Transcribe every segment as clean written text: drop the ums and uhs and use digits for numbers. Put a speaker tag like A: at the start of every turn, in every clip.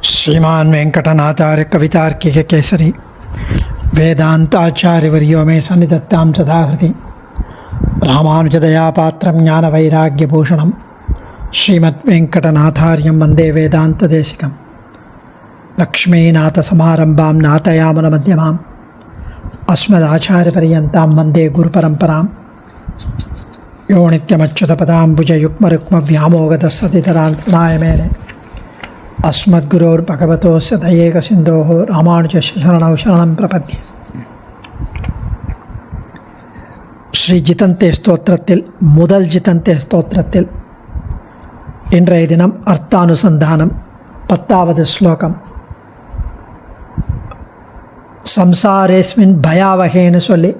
A: श्रीमान वेंकटनाथार्य कवितार्किक केसरी वेदांताचार्यवर्यो मे सन्निधत्तां सदाहृति रामानुजदयापात्रं ज्ञानवैराग्यभूषणं श्रीमद्वेंकटनाथार्यं वन्दे वेदान्तदेशिकं लक्ष्मीनाथसमारम्भां नाथयामनमध्यमाम् अस्मदाचार्यपर्यन्तां वन्दे गुरुपरम्परां यो नित्यमच्युतपदाम्बुजयुग्मरुक्मव्यामोगतस्सतितरान्नाय मेने अस्मद्गुरोर्भगवतोस्य दयैकसिन्धोः रामानुजस्य शरणौ शरणं प्रपद्ये. ஸ்ரீ ஜிதந்தே ஸ்தோத்திரத்தில் முதல் ஜிதந்தே ஸ்தோத்திரத்தில் இன்றைய தினம் அர்த்தானுசந்தானம் 10வது ஸ்லோகம். சம்சாரேஸ்மின் பயாவகேன்னு சொல்லி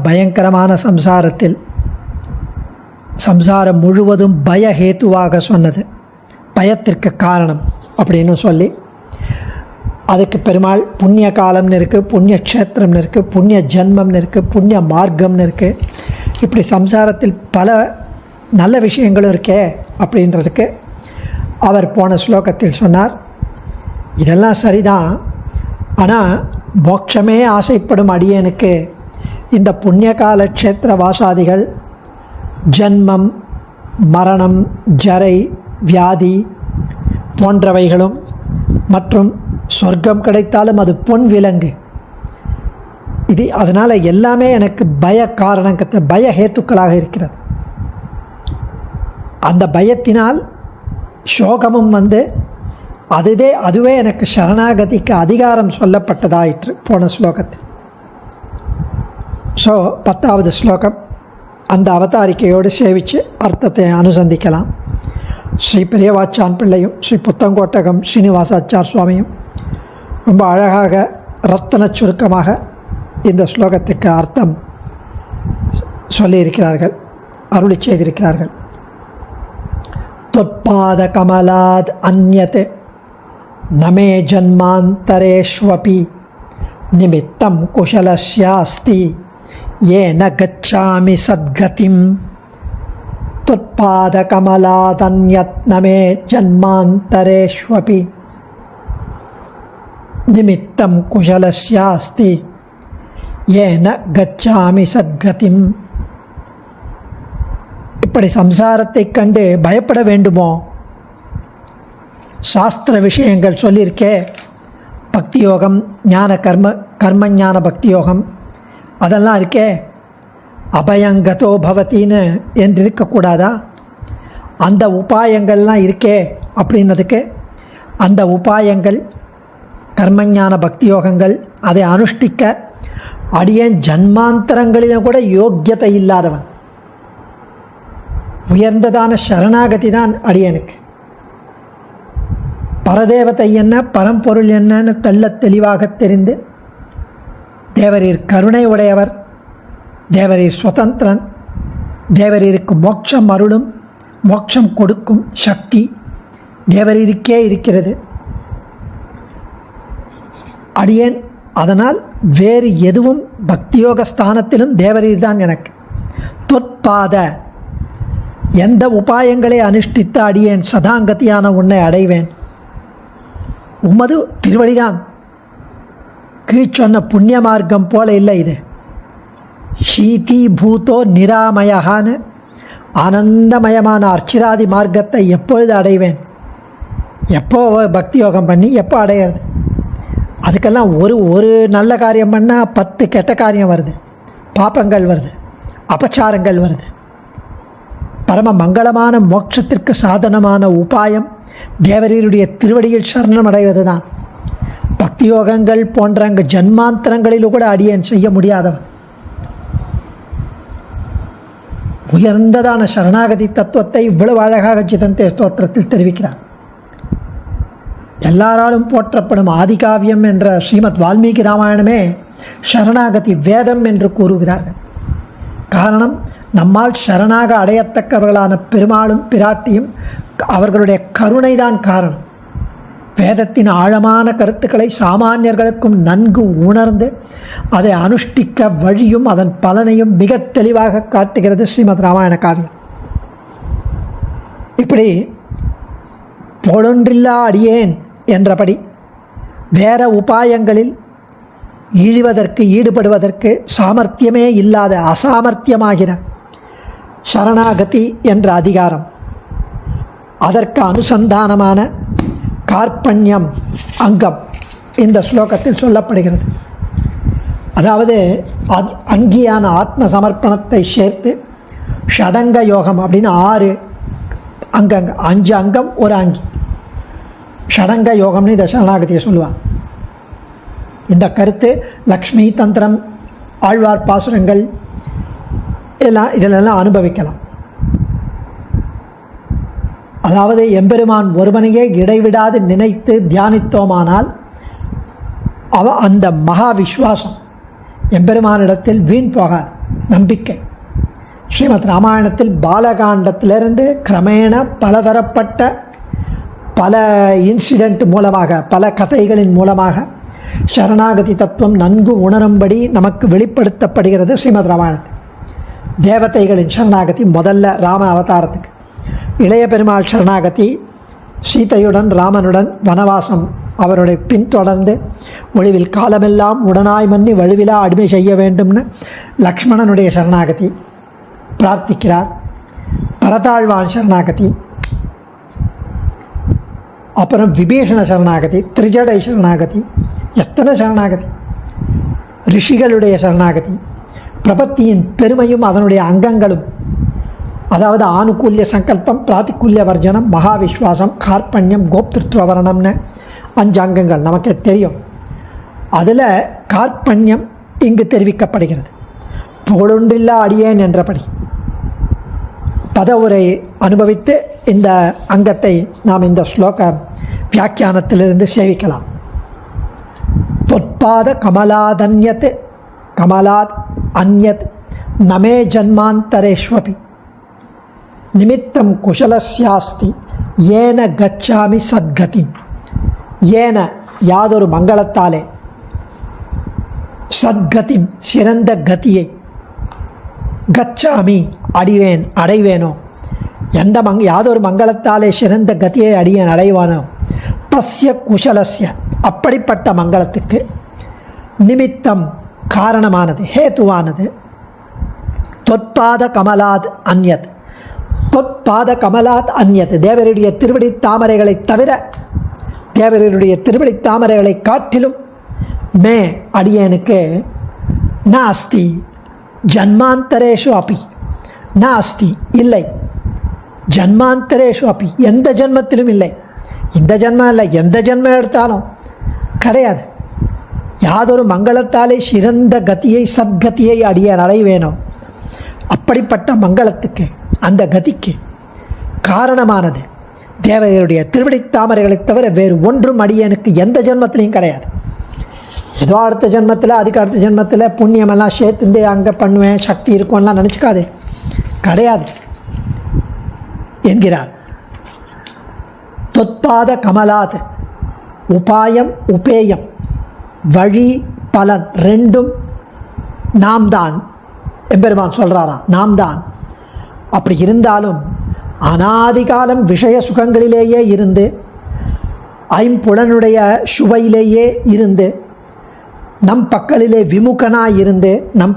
A: பயங்கரமான சம்சாரம் முழுவதும் பயஹேத்துவாக சொன்னது, பயத்திற்கு காரணம் அப்படின்னு சொல்லி அதுக்கு பெருமாள் புண்ணிய காலம்னு இருக்குது, புண்ணிய க்ஷேத்திரம்னு இருக்குது, புண்ணிய ஜன்மம்னு இருக்குது, புண்ணிய மார்க்கம்னு இருக்குது. இப்படி சம்சாரத்தில் பல நல்ல விஷயங்களும் இருக்கே அப்படின்றதுக்கு அவர் போன ஸ்லோகத்தில் சொன்னார். இதெல்லாம் சரிதான், ஆனால் மோட்சமே ஆசைப்படும் அடியனுக்கு இந்த புண்ணிய கால க்ஷேத்திர வாசாதிகள் ஜன்மம், மரணம், ஜரை, வியாதி போன்றவைகளும் மற்றும் சொர்க்கம் கிடைத்தாலும் அது பொன் விலங்கு இது. அதனால் எல்லாமே எனக்கு பய ஹேத்துக்களாக இருக்கிறது. அந்த பயத்தினால் சோகமும் அதுவே எனக்கு சரணாகதிக்கு அதிகாரம் சொல்லப்பட்டதாயிற்று போன ஸ்லோகத்தில். ஸோ 10வது ஸ்லோகம் அந்த அவதாரிக்கையோடு சேவித்து அர்த்தத்தை அனுசந்திக்கலாம். ஸ்ரீ பெரியவாச்சான் பிள்ளையும் ஸ்ரீ புத்தங்கோட்டகம் ஸ்ரீனிவாசாச்சார் சுவாமியும் ரொம்ப அழகாக ரத்தன சுருக்கமாக இந்த ஸ்லோகத்துக்கு அர்த்தம் சொல்லியிருக்கிறார்கள், அருளி செய்திருக்கிறார்கள். தொற்பாத கமலாத் அந்யத் நமே ஜன்மாந்தரேஷ்வபி நிமித்தம் குஷலஸ்யாஸ்தி ஏன கச்சாமி சத்கதிம். தொற்பாத கமலாதன்யத் நமே ஜன்மாந்தரேஷ்வபி நிமித்தம் குஷலஸ்யாஸ்தி ஏன கச்சாமி சத்கதிம். இப்படி சம்சாரத்தை கண்டு பயப்பட வேண்டுமோ? சாஸ்திர விஷயங்கள் சொல்லியிருக்கே, பக்தி யோகம், ஞான கர்ம ஞான பக்தி யோகம் அதெல்லாம் இருக்கே. அபயங்கதோ பவத்தின்னு என்று இருக்கக்கூடாதா? அந்த உபாயங்கள்லாம் இருக்கே அப்படின்னதுக்கு அந்த உபாயங்கள் கர்மஞான பக்தி யோகங்கள் அதை அனுஷ்டிக்க அடியேன் ஜன்மாந்தரங்களிலும் கூட யோக்கியத்தை இல்லாதவன். உயர்ந்ததான சரணாகதி தான் அடியனுக்கு. பரதேவத்தை என்ன, பரம்பொருள் என்னன்னு தெளிவாக தெரிந்து தேவரீர் கருணை உடையவர், தேவரீர் சுதந்திரன், தேவரீருக்கு மோட்சம் அருளும் மோட்சம் கொடுக்கும் சக்தி தேவரீருக்கே இருக்கிறது. அடியேன் அதனால் வேறு எதுவும் பக்தியோக ஸ்தானத்திலும் தேவரீர் தான் எனக்கு. தொற்பாத எந்த உபாயங்களை அனுஷ்டித்த அடியேன் சதாங்கத்தியான உன்னை அடைவேன். உமது திருவடிதான். கீழ்ச்சொன்ன புண்ணிய மார்க்கம் போல இல்லை இது. ஷீதி பூதோ நிராமயகான்னு ஆனந்தமயமான அர்ச்சிராதி மார்க்கத்தை எப்பொழுது அடைவேன்? எப்போ பக்தி யோகம் பண்ணி எப்போ அடையிறது? அதுக்கெல்லாம் ஒரு நல்ல காரியம் பண்ணால் 10 கெட்ட காரியம் வருது, பாப்பங்கள் வருது, அபச்சாரங்கள் வருது. பரம மங்களமான மோட்சத்திற்கு சாதனமான உபாயம் தேவரீருடைய திருவடியில் சரணம் அடைவது தான். பக்தி யோகங்கள் போன்ற அங்கு ஜன்மாந்தரங்களிலும் கூட அடியேன் செய்ய முடியாதவன். உயர்ந்ததான சரணாகதி தத்துவத்தை இவ்வளவு அழகாக ஜிதந்தே ஸ்தோத்திரத்தில் தெரிவிக்கிறார். எல்லாராலும் போற்றப்படும் ஆதிகாவியம் என்ற ஸ்ரீமத் வால்மீகி ராமாயணமே சரணாகதி வேதம் என்று கூறுகிறார்கள். காரணம், நம்மால் சரணாக அடையத்தக்கவர்களான பெருமாளும் பிராட்டியும் அவர்களுடைய கருணைதான் காரணம். வேதத்தின் ஆழமான கருத்துக்களை சாமானியர்களுக்கும் நன்கு உணர்ந்து அதை அனுஷ்டிக்க வழியும் அதன் பலனையும் மிக தெளிவாக காட்டுகிறது ஸ்ரீமத் ராமாயண காவியம். இப்படி போலொன்றில்லா அடியேன் என்றபடி வேற உபாயங்களில் ஈடுபடுவதற்கு சாமர்த்தியமே இல்லாத அசாமர்த்தியமாகிற சரணாகதி என்ற அதிகாரம், அதற்கு அனுசந்தானமான கார்பண்யம் அங்கம் இந்த ஸ்லோகத்தில் சொல்லப்படுகிறது. அதாவது அங்கியான ஆத்ம சமர்ப்பணத்தை சேர்த்து ஷடங்க யோகம் அப்படின்னு 6 அங்கங்க, 5 அங்கம் ஒரு அங்கி, ஷடங்க யோகம்னு இந்த சரணாகதியை சொல்லுவாள். இந்த கருத்து லக்ஷ்மி தந்திரம், ஆழ்வார் பாசுரங்கள் எல்லாம் இதிலெல்லாம் அனுபவிக்கலாம். அதாவது எம்பெருமான் ஒருவனையே இடைவிடாது நினைத்து தியானித்தோமானால் அந்த மகா விஸ்வாசம் எம்பெருமானிடத்தில் வீண் போகாது. நம்பிக்கை ஸ்ரீமத் ராமாயணத்தில் பாலகாண்டத்திலிருந்து கிரமேண பலதரப்பட்ட பல இன்சிடெண்ட் மூலமாக, பல கதைகளின் மூலமாக சரணாகதி தத்துவம் நன்கு உணரும்படி நமக்கு வெளிப்படுத்தப்படுகிறது. ஸ்ரீமத் ராமாயணத்தில் தேவதைகளின் சரணாகதி முதல்ல ராம அவதாரத்துக்கு, இளைய பெருமாள் சரணாகதி சீதையுடன் ராமனுடன் வனவாசம் அவருடைய பின்தொடர்ந்து ஒழிவில் காலமெல்லாம் உடனாய் மன்னி வழுவிலா அடிமை செய்ய வேண்டும்னு லக்ஷ்மணனுடைய சரணாகதி பிரார்த்திக்கிறார். பரதாழ்வான் சரணாகதி, அப்புறம் விபீஷண சரணாகதி, திரிஜடை சரணாகதி, எத்தனை சரணாகதி, ரிஷிகளுடைய சரணாகதி, பிரபத்தியின் பெருமையும் அதனுடைய அங்கங்களும், அதாவது ஆனுகூல்ய சங்கல்பம், பிராதிகூல்ய வர்ஜனம், மகாவிஸ்வாசம், கார்பண்யம், கோப்திருத்வவரணம்னு 5 அங்கங்கள் நமக்கு தெரியும். அதில் கார்பண்யம் இங்கு தெரிவிக்கப்படுகிறது. புகழொன்றில்லா அடியேன் என்றபடி பதவுரை அனுபவித்து இந்த அங்கத்தை நாம் இந்த ஸ்லோக வியாக்கியானத்திலிருந்து சேவிக்கலாம். தொற்பாத கமலாதன்யத் கமலாத் அந்யத் நமே ஜன்மாந்தரேஷ்வபி நிமித்தம் குஷலஸ்யாஸ்தி ஏன கச்சாமி சத்கதிம். ஏன யாதொரு மங்களத்தாலே, சத்கதிம் சிறந்த கதியை, கச்சாமி அடைவேனோ, யாதொரு மங்களத்தாலே சிறந்த கதியை அடைவானோ, தஸ்ய குஷலஸ்ய அப்படிப்பட்ட மங்களத்துக்கு நிமித்தம் காரணமானது, ஹேத்துவானது, தொற்பாத கமலாத் அந்யத், தொற்பாத கமலாத் அந்யத் தேவருடைய திருவடி தாமரைகளை தவிர, தேவருடைய திருவடி தாமரைகளை காட்டிலும் மே அடியேனுக்கு நாஸ்தி ஜன்மாந்தரேஷு அப்பி, நாஸ்தி இல்லை, ஜன்மாந்தரேஷு அப்பி எந்த ஜென்மத்திலும் இல்லை, இந்த ஜென்மம் இல்லை, எந்த ஜென்மம் எடுத்தாலும் கிடையாது. யாதொரு மங்களத்தாலே சிறந்த கதியை, சத்கதியை அடியேன் அடைவேனோ, அப்படிப்பட்ட மங்களத்துக்கு, அந்த கதிக்கு காரணமானது தேவதையுடைய திருவடி தாமரைகளை தவிர வேறு ஒன்றும் அடியேனுக்கு எந்த ஜென்மத்திலையும் கிடையாது. ஏதோ அடுத்த ஜென்மத்தில், அதுக்கு அடுத்த ஜென்மத்தில் புண்ணியமெல்லாம் சேர்த்துட்டு அங்கே பண்ணுவேன், சக்தி இருக்கும்லாம் நினச்சிக்காதே, கிடையாது என்கிறார். தொற்பாத கமலாத், உபாயம் உபேயம், வழி பலன் ரெண்டும் நாம் தான் எம்பெருமான் சொல்கிறாராம், நாம் தான். அப்படி இருந்தாலும் அனாதிகாலம் விஷய சுகங்களிலேயே இருந்து, ஐம்புலனுடைய சுவையிலேயே இருந்து, நம் பக்கலிலே விமுகனாய் இருந்து, நம்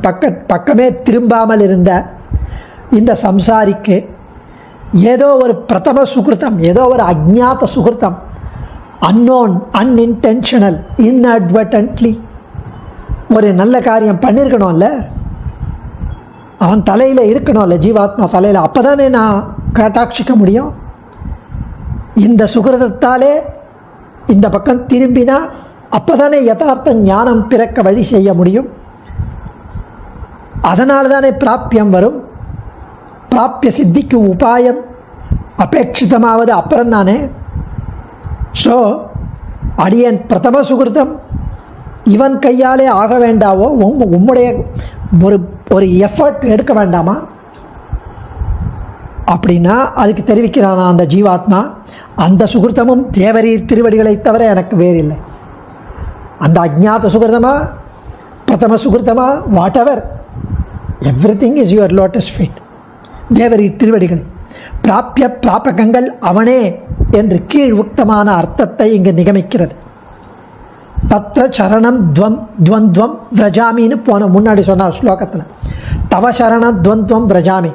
A: பக்கமே திரும்பாமல் இருந்த இந்த சம்சாரிக்கு ஏதோ ஒரு பிரதம சுகிருத்தம், ஏதோ ஒரு அஜ்ஞாத சுகிருத்தம், அன்னோன், அன்இன்டென்ஷனல், இன்அட்வர்டன்ட்லி ஒரு நல்ல காரியம் பண்ணியிருக்கணும்ல, அவன் தலையில் இருக்கணும்ல, ஜீவாத்மா தலையில், அப்போ தானே நான் கட்டாட்சிக்க முடியும். இந்த சுகிருதத்தாலே இந்த பக்கம் திரும்பினா அப்போ தானே யதார்த்த ஞானம் பிறக்க வழி செய்ய முடியும். அதனால தானே பிராப்பியம் வரும். பிராப்பிய சித்திக்கு உபாயம் அபேட்சிதமாவது அப்புறம்தானே. ஸோ அடியன் பிரதம சுகிருதம் இவன் கையாலே ஆக வேண்டாவோ, உம்முடைய ஒரு எஃபர்ட் எடுக்க வேண்டாமா அப்படின்னா அதுக்கு தெரிவிக்கிறானா அந்த ஜீவாத்மா, அந்த சுகிருத்தமும் தேவரீர் திருவடிகளை தவிர எனக்கு வேறில்லை. அந்த அஜ்ஞாத சுகிருதமா, பிரதம சுகிருதமா, whatever, everything is your lotus feet, தேவரீர் திருவடிகள். பிராப்பிய பிராபகங்கள் அவனே என்று கீழ் உக்தமான அர்த்தத்தை இங்கு நிகமிக்கிறது. தத்ர சரணம் துவந்த்வம் விரஜாமின்னு முன்னாடி சொன்னார் ஸ்லோகத்தில். தவ சரண துவந்த்வம் விரஜாமி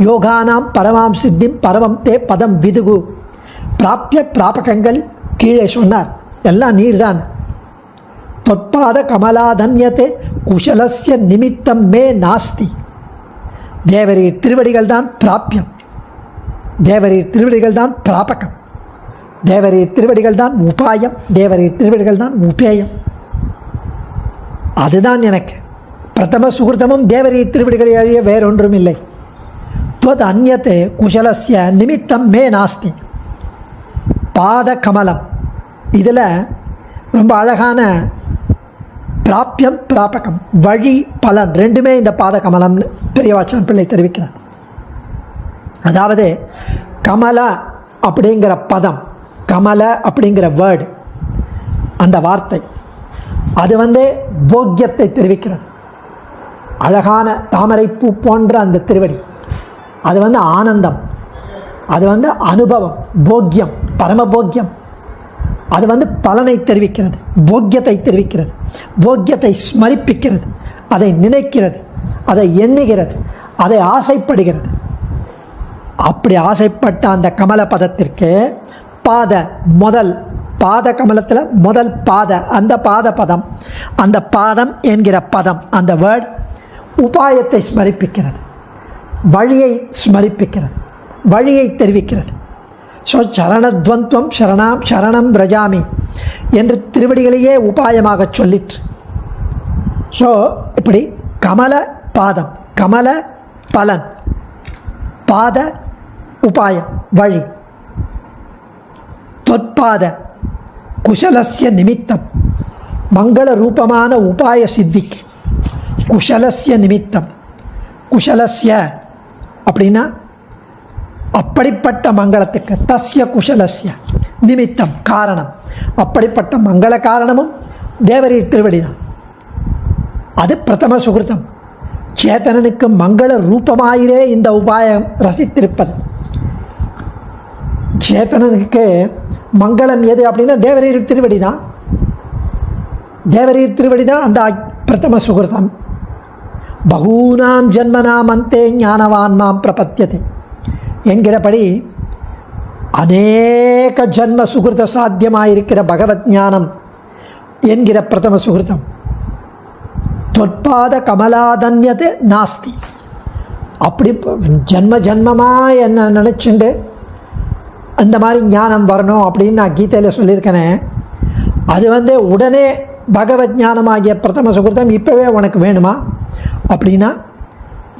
A: யோகானாம் பரமாம் சித்திம் பரமம் தே பதம் விதுகு. பிராப்பிய பிராபகங்கள் கீழே சொன்னார், எல்லாம் நீர்தான். தொற்பாத கமலாதன்யத்தே குஷலஸ்ய நிமித்தம் மே நாஸ்தி. தேவரீர் திருவடிகள் தான் பிராப்பியம், தேவரீர் திருவடிகள் தான் பிராபகம், தேவரீர் திருவடிகள் தான் உபாயம், தேவரீர் திருவடிகள் தான் உபேயம். அதுதான் எனக்கு பிரதம சுகிருதமும் தேவரீர் திருவடிகளை அழிய வேறொன்றும் இல்லை. துவத் அந்யத்தே குஷலஸ்ய நிமித்தம் மே நாஸ்தி. பாத கமலம், இதில் ரொம்ப அழகான பிராப்பியம் பிராபகம் வழி பலன் ரெண்டுமே இந்த பாத கமலம்னு பெரியவாச்சான் பிள்ளை தெரிவிக்கிறார். அதாவது கமல அப்படிங்கிற பதம், கமல அப்படிங்கிற வேர்டு, அந்த வார்த்தை அது போக்கியத்தை தெரிவிக்கிறது. அழகான தாமரைப்பூ போன்ற அந்த திருவடி அது ஆனந்தம், அது அனுபவம், போக்கியம், பரமபோக்கியம். அது பலனை தெரிவிக்கிறது, போக்கியத்தை தெரிவிக்கிறது, போக்கியத்தை ஸ்மரிப்பிக்கிறது, அதை நினைக்கிறது, அதை எண்ணுகிறது, அதை ஆசைப்படுகிறது. அப்படி ஆசைப்பட்ட அந்த கமல பதத்திற்கு பாத முதல் பாத கமலத்தில் முதல் பாத, அந்த பாத பதம், அந்த பாதம் என்கிற பதம், அந்த வேர்ட் உபாயத்தை ஸ்மரிப்பிக்கிறது, வழியை ஸ்மரிப்பிக்கிறது, வழியை தெரிவிக்கிறது. ஸோ சரணத்வந்த்வம் சரணம் விரஜாமி என்று திருவடிகளையே உபாயமாக சொல்லிற்று. ஸோ இப்படி கமல பாதம், கமல பலன், பாத உபாயம் வழி, தொற்பாத குஷலஸ்ய நிமித்தம் மங்கள ரூபமான உபாய சித்திக்கு, குஷலஸ்ய நிமித்தம், குஷலஸ்ய அப்படின்னா அப்படிப்பட்ட மங்களத்துக்கு, தஸ்ய குஷலஸ்ய நிமித்தம் காரணம், அப்படிப்பட்ட மங்கள காரணமும் தேவரீர் திருவடி தான். அது பிரதம சுகிருதம். சேத்தனனுக்கு மங்கள ரூபமாயிரே இந்த உபாயம் ரசித்திருப்பது. சேத்தனனுக்கு மங்களம் எது அப்படின்னா தேவரீர் திருவடி தான். தேவரீர் திருவடி தான் அந்த பிரதம சுகிருதம். பகூனாம் ஜன்மனாம் அந்தே ஞானவான் மாம் பிரபத்தியதே என்கிறபடி அநேக ஜன்ம சுகிருத சாத்தியமாயிருக்கிற பகவத் ஞானம் என்கிற பிரதம சுகிருதம். தொற்பாத கமலாதன்யது நாஸ்தி. அப்படி ஜன்ம ஜன்மமாக என்ன நினச்சிண்டு அந்த மாதிரி ஞானம் வரணும் அப்படின்னு நான் கீதையில் சொல்லியிருக்கேனே, அது உடனே பகவத் ஞானமாகிய பிரதம சுகிருதம் இப்போவே உனக்கு வேணுமா அப்படின்னா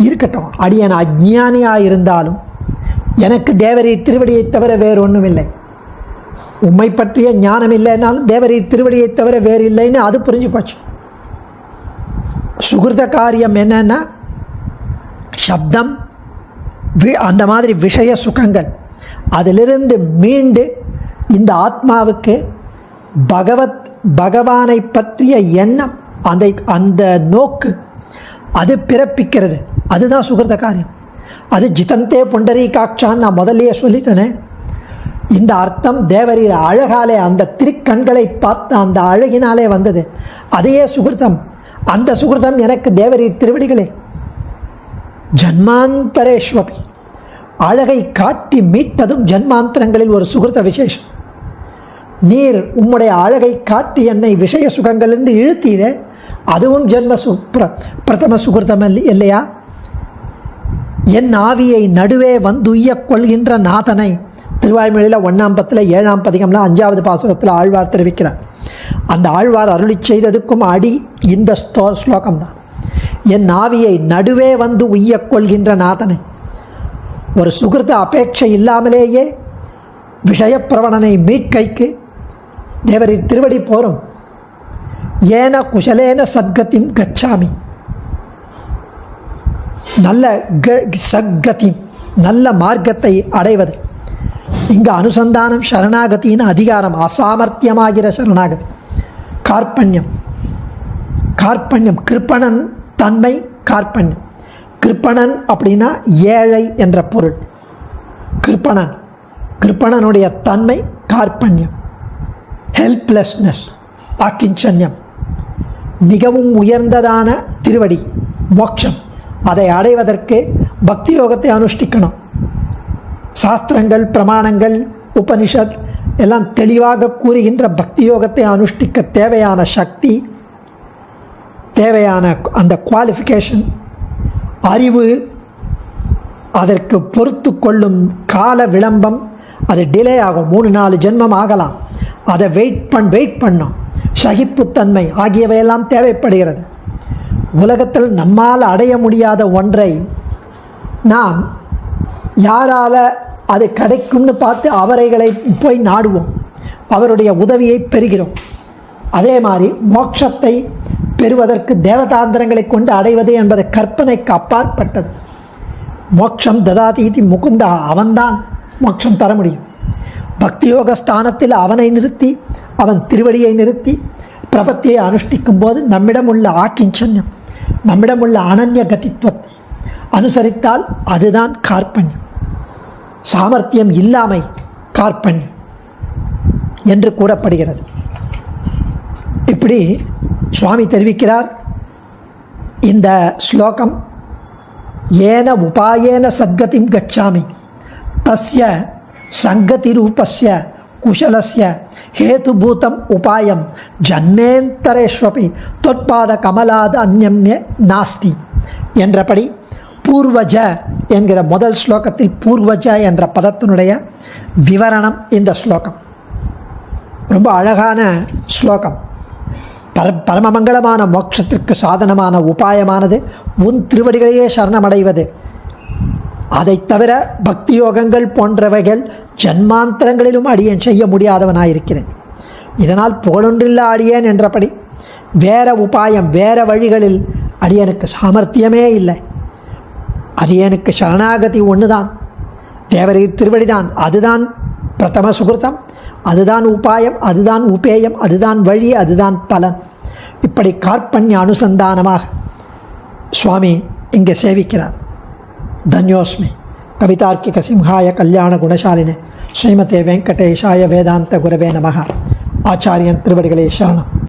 A: இருக்கட்டும், அடியன் அஜ்ஞானியாக இருந்தாலும் எனக்கு தேவரீர் திருவடியை தவிர வேறு ஒன்றும் இல்லை, உம்மை பற்றிய ஞானம் இல்லைன்னாலும் தேவரீர் திருவடியை தவிர வேறு இல்லைன்னு அது புரிஞ்சு போச்சு. சுகிருத காரியம் என்னன்னா சப்தம், அந்த மாதிரி விஷய சுகங்கள், அதிலிருந்து மீண்டு இந்த ஆத்மாவுக்கு பகவானை பற்றிய எண்ணம், அந்த நோக்கு அது பிறப்பிக்கிறது. அதுதான் சுகிருத காரியம். அது ஜிதந்தே புண்டரீகாட்சான்னு நான் முதல்லையே சொல்லிட்டேனே. இந்த அர்த்தம் தேவரீர் அழகாலே, அந்த திருக்கண்களை பார்த்து அந்த அழகினாலே வந்தது. அதையே சுகிருதம். அந்த சுகிருதம் எனக்கு தேவரீர் திருவடிகளே. ஜன்மாந்தரேஸ்வபி, அழகை காட்டி மீட்டதும் ஜன்மாந்தரங்களில் ஒரு சுகிருத விசேஷம். நீர் உம்முடைய அழகை காட்டி என்னை விஷய சுகங்களிலிருந்து இழுத்தீரே, அதுவும் பிரதம சுகிருதம் இல்லையா? என் ஆவியை நடுவே வந்துய்ய கொள்கின்ற நாதனை திருவாய்மொழியில் 1ஆம் பத்தில் 7ஆம் பதிகம்ல 5வது பாசுரத்தில் ஆழ்வார் தெரிவிக்கிறார். அந்த ஆழ்வார் அருளி செய்ததுக்கும் அடி இந்த ஸ்லோகம்தான். என் ஆவியை நடுவே வந்து உய்ய கொள்கின்ற நாதனை. ஒரு சுகிருத அபேட்சை இல்லாமலேயே விஷயப்பிரவணனை மீட்கைக்கு தேவரின் திருவடி போரும். ஏன குஷலேன சத்கதிம் கச்சாமி, நல்ல சத்கதி, நல்ல மார்க்கத்தை அடைவது. இங்கே அனுசந்தானம் சரணாகத்தின்னு அதிகாரம், அசாமர்த்தியமாகிற சரணாகதி. கார்பண்யம், கார்பண்யம் கிருப்பணன் தன்மை கார்பண்யம். கிருப்பணன் அப்படின்னா ஏழை என்ற பொருள். கிருப்பணன். கிருப்பணனுடைய தன்மை கார்பண்யம், ஹெல்ப்லெஸ்னஸ், ஆக்கிஞ்சன்யம். மிகவும் உயர்ந்ததான திருவடி மோட்சம். அதை அடைவதற்கு பக்தி யோகத்தை அனுஷ்டிக்கணும். சாஸ்திரங்கள், பிரமாணங்கள், உபனிஷத் எல்லாம் தெளிவாக கூறுகின்ற பக்தி யோகத்தை அனுஷ்டிக்க தேவையான சக்தி, தேவையான அந்த குவாலிஃபிகேஷன், அறிவு, அதற்கு பொறுத்து கொள்ளும் கால விளம்பம், அது டிலே ஆகும். 3-4 ஜென்மம் ஆகலாம். அதை வெயிட் பண்ணோம். சகிப்புத்தன்மை ஆகியவையெல்லாம் தேவைப்படுகிறது. உலகத்தில் நம்மால் அடைய முடியாத ஒன்றை நாம் யாரால் அது கிடைக்கும்னு பார்த்து அவரைகளை போய் நாடுவோம், அவருடைய உதவியை பெறுகிறோம். அதே மாதிரி மோட்சத்தை பெறுவதற்கு தேவதாந்திரங்களை கொண்டு அடைவது என்பது கற்பனைக்கு அப்பாற்பட்டது. மோட்சம் ததாதீதி முகுந்தா, அவன்தான் மோட்சம் தர முடியும். பக்தியோக ஸ்தானத்தில் அவனை நிறுத்தி, அவன் திருவடியை நிறுத்தி பிரபத்தியை அனுஷ்டிக்கும் போது நம்மிடம் உள்ள ஆக்கிஞ்சன்யம், நம்மிடம் உள்ள அனன்ய கதித்துவத்தை அனுசரித்தால் அதுதான் கார்பண்யம். சாமர்த்தியம் இல்லாமை கார்பண்யம் என்று கூறப்படுகிறது. இப்படி சுவாமி தெரிவிக்கிறார். இந்த ஸ்லோகம் ஏன உபாயேன சத்கதிம் கச்சாமி தஸ்ய சங்கதி ரூபஸ்ய குஷலஸ்ய ஹேதுபூதம் உபாயம் ஜன்மேந்தரேஷ்வபி தொற்பாத கமலாத அந்யம்ய நாஸ்தி என்றபடி பூர்வஜ என்கிற முதல் ஸ்லோகத்தில் பூர்வஜ என்ற பதத்தினுடைய விவரணம் இந்த ஸ்லோகம். ரொம்ப அழகான ஸ்லோகம். பரமமங்கலமான மோட்சத்திற்கு சாதனமான உபாயமானது உன் திருவடிகளையே சரணமடைவது. அதை தவிர பக்தி யோகங்கள் போன்றவைகள் ஜன்மாந்தரங்களிலும் அடியேன் செய்ய முடியாதவனாயிருக்கிறேன். இதனால் புகழொன்றில்லா அடியேன் என்றபடி வேற உபாயம், வேற வழிகளில் அடியனுக்கு சாமர்த்தியமே இல்லை. அடியனுக்கு சரணாகதி ஒன்று தான், தேவரீர் திருவடிதான். அதுதான் பிரதம சுகிருதம், அதுதான் உபாயம், அதுதான் உபேயம், அதுதான் வழி, அதுதான் பலன். இப்படி கார்பண்ய அனுசந்தானமாக சுவாமி இங்கே சேவிக்கிறார். தன்யோஸ்மி. கவிதார்க்கிக சிம்ஹாய கல்யாண குணசாலினே ஸ்ரீமதே வெங்கடேஷாய வேதாந்த குரவே நமஹ. ஆச்சாரியன் திருவடிகளே சரணம்.